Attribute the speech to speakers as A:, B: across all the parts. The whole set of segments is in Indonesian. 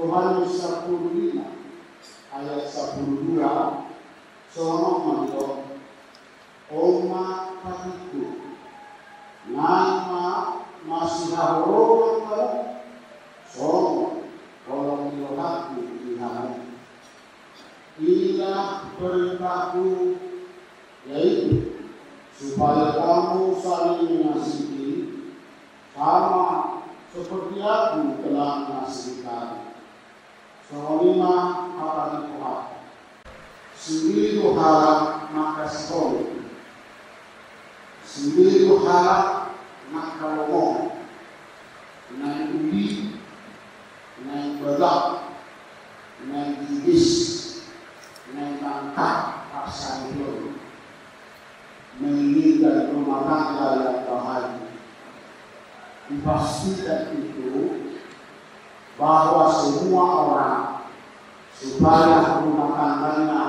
A: Yohanes 10:5 ayat 12 sono manto oma patiku nama masih haro kau sono kalau dilakukan dinamu inilah perintahku yaitu supaya kamu saling mengasihi sama seperti aku telah mengasihi kamu. Soalnya apa yang Tuhan? Sendiri harap maka sekali. Sendiri harap maka lomong. Naik ubi, naik bedak, naik gigis, naik angkat paksa itu. Menginginkan rumah tangga yang bahagia. Dipastikan itu bahwa semua orang supaya rumah tangganya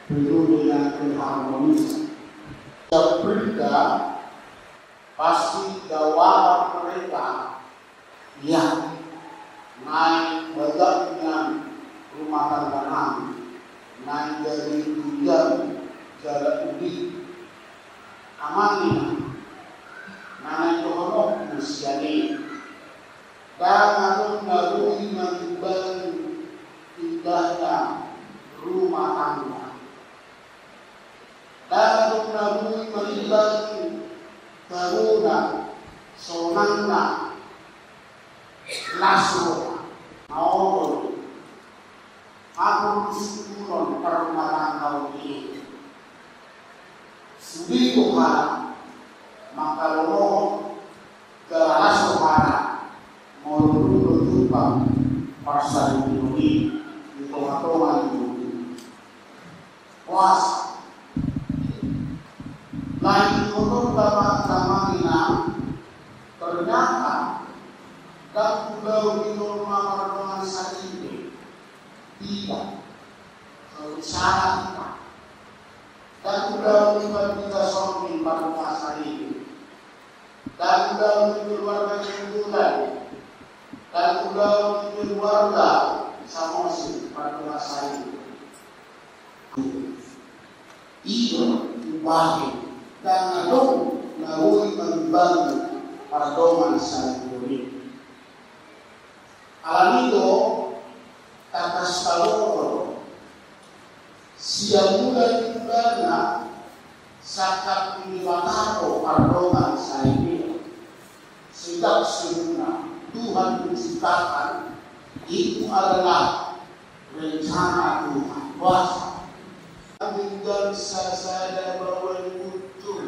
A: penuh dengan keharmonisan. Berita pasti jawab mereka yang naik bedak dengan rumah tangga kami, naik dari hujan jalan ubi amannya. Nanay tohonok musyani dan ngarui mengubah indahnya rumah tangga dan ngarui mengubah karuna sonangna laso maupun aku disuruh rumah tangga ini sudi Tuhan maka loh ke asal mau jumpa pasal ini di tengah-tengah ini puas lagi untuk lama ini ternyata dan pulau di rumah perdomaan saat ini tidak syarat dan pulau kita sombong pada masa ini dan sudah keluarga keunggulan dan sudah keluarga samosi pada masa ini itu bahagia dan adong narui membangun perdoman saling alam itu kata sekalor siang mulai bulannya sakat piliwatato perdoman saling sejak semula Tuhan menciptakan itu adalah rencana Tuhan kuasa dan saya bahwa muncul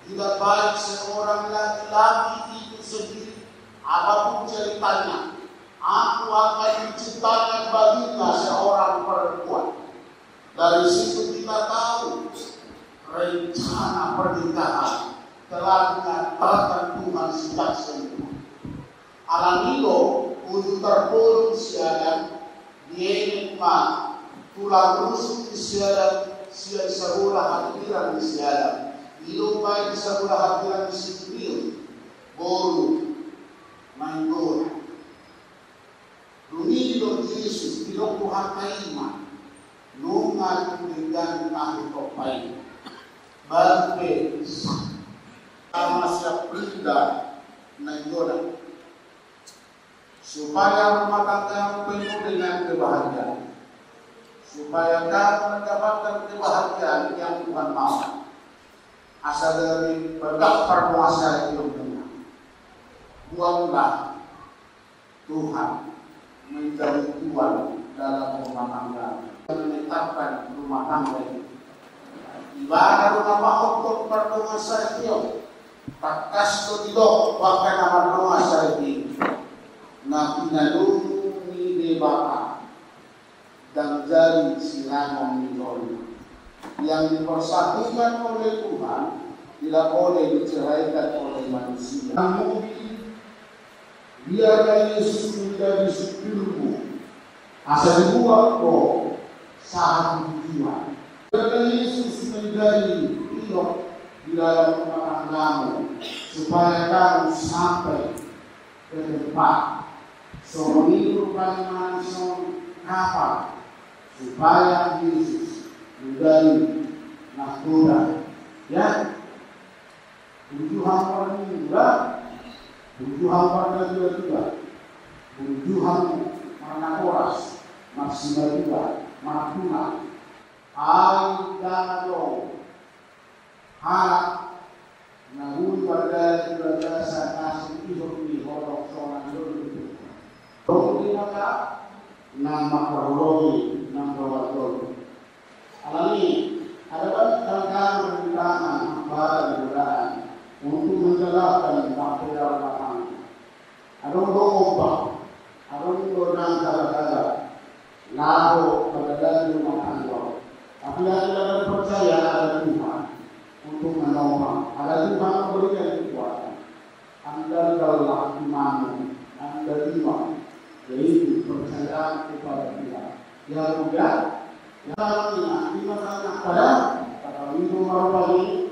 A: tidak baik seorang laki-laki itu sendiri apapun ceritanya aku akan menciptakan baginya seorang perempuan. Dari situ kita tahu rencana pernikahan telah dinyatakan Tuhan sifat sempurna. Alam itu untuk terpuruk siaran dia tulang rusuk siaran sia sebuah hadiran siaran itu baik sebuah hadiran disiplin boru main bola. Unido Yesus Tuhan kaima nungal dengan kahit opai barbe sama siap pindah naikora supaya rumah tangga penuh dengan kebahagiaan, supaya kamu mendapatkan kebahagiaan yang Tuhan mau asal dari berkat perkuasa hidupnya. Buanglah Tuhan menjadi Tuhan dalam rumah tangga, menetapkan rumah tangga ini. Ibarat rumah mahkot perkuasa itu, takas itu tidak bahkan nama perkuasa itu. Na pinalumi de baka dan jari silangan minor yang dipersatukan oleh Tuhan tidak boleh diceraikan oleh manusia. Namun biarlah Yesus menjadi supirmu asal buat kau saat tujuan. Biarlah Yesus menjadi pilot di dalam rumah tanggamu supaya kamu sampai ke depan. Soalnya bagaimana kapal supaya Yesus menjadi nakoda, ya. Tujuan orang juga, tujuan pada juga, tujuan mana koras maksimal juga, makuna, aidano, hak, namun pada juga saya hidup di horok soal dulu. Roti maka nama karologi nama waktu. Alami ada banyak tanggapan rintangan para godaan untuk menjelaskan waktu dalam matang. Ada domba, ada godaan kala-kala, lalu pada rumah tangga. Tapi yang tidak percaya ada Tuhan untuk menolong. Ada Tuhan memberikan kekuatan. Anda adalah imanmu, Anda iman. Jadi percaya kepada Tuhan. Ya juga, yang dimakan pada minggu malam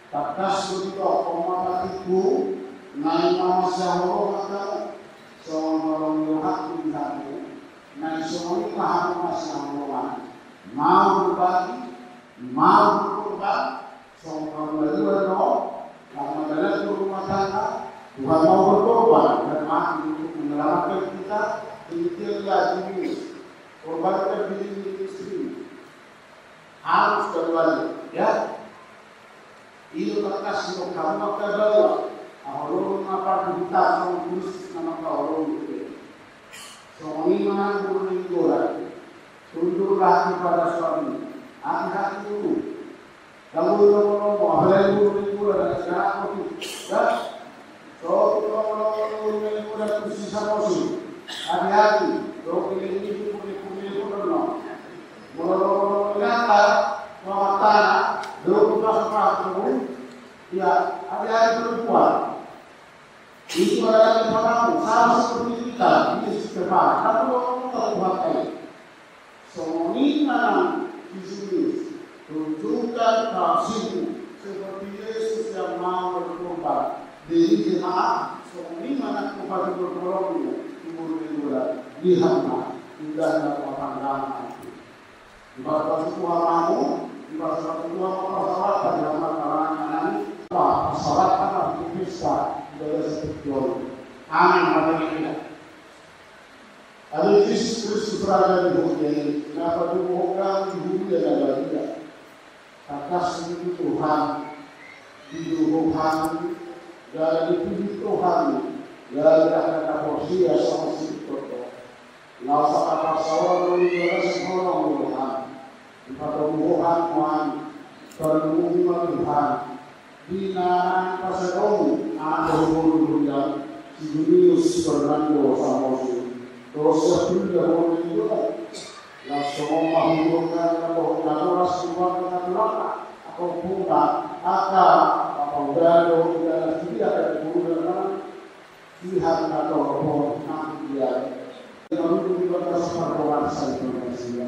A: takas begitu komatiku naik nama syahro maka seorang orang hati naik seorang paham masyarakat mau berbagi mau berkorban seorang berdua karena dalam rumah tangga Tuhan mau berkorban dan mati untuk menyelamatkan kita. Demikian diri korbankan diri istri harus berbalik, ya. Itu terkasih kamu kedua. Ahulun apa kita sama khusus nama ahulun itu. Soalnya menanggung lingkungan. Tunduklah kepada suami. Hati-hati dulu. Kamu mau apa lingkungan dan sekarang itu, ya. So kalau lingkungan itu sisa musuh. Hati-hati, kalau ini punya no. Kalau nyata, mau tanah, dulu pasang ya hati-hati perempuan. Itu adalah kepadamu, sama seperti kita, ini sekarang. Kalau kita pakai, semuanya Yesus tunjukkan kasihmu seperti Yesus yang mau berkorban. Diri jemaat, semuanya kepada berkorban. Lihatlah indahnya pemandangan itu. Ibarat Tuhan mau, ibarat Tuhan mempersoalkan dalam masalahnya ini, persoalkan bisa dari seperti itu. Amin. Haleluya. Ada Yesus Kristus berada di dunia ini. Kenapa dibohongkan di dunia dan bahagia? Atas itu Tuhan, di Tuhan, dari dipilih Tuhan. Ya kata porsi ya sama si toto. Nasa kapasawan ng Diyos sa mga Tuhan. Ipatubuhan Tuhan, perlindungan Tuhan. Di na pasadong ang hulugan si Julius Fernando Samosi. Terus sa pindah mo nito. Langsung mahulungan na po na oras Tuhan na tulaka. Ako punta aka papagdalo ila siya at hulugan Tuhan atau roh nanti dia menunggu kita separuh saya Indonesia.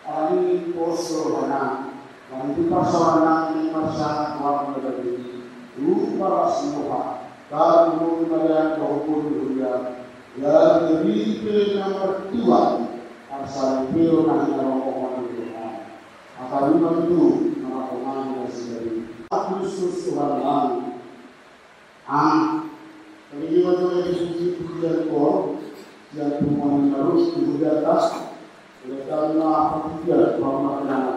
A: Ini poso mana? Nanti pasangan ini masa orang berbeda. Lupa semua. Kalau kemudian kau dunia, ya diri nomor 2 asal itu hanya rombongan Tuhan. Akan itu nama Tuhan sendiri. Kristus Tuhan Jadi waktu itu kemudian kau yang Tuhan harus di atas. Oleh karena dia bermakna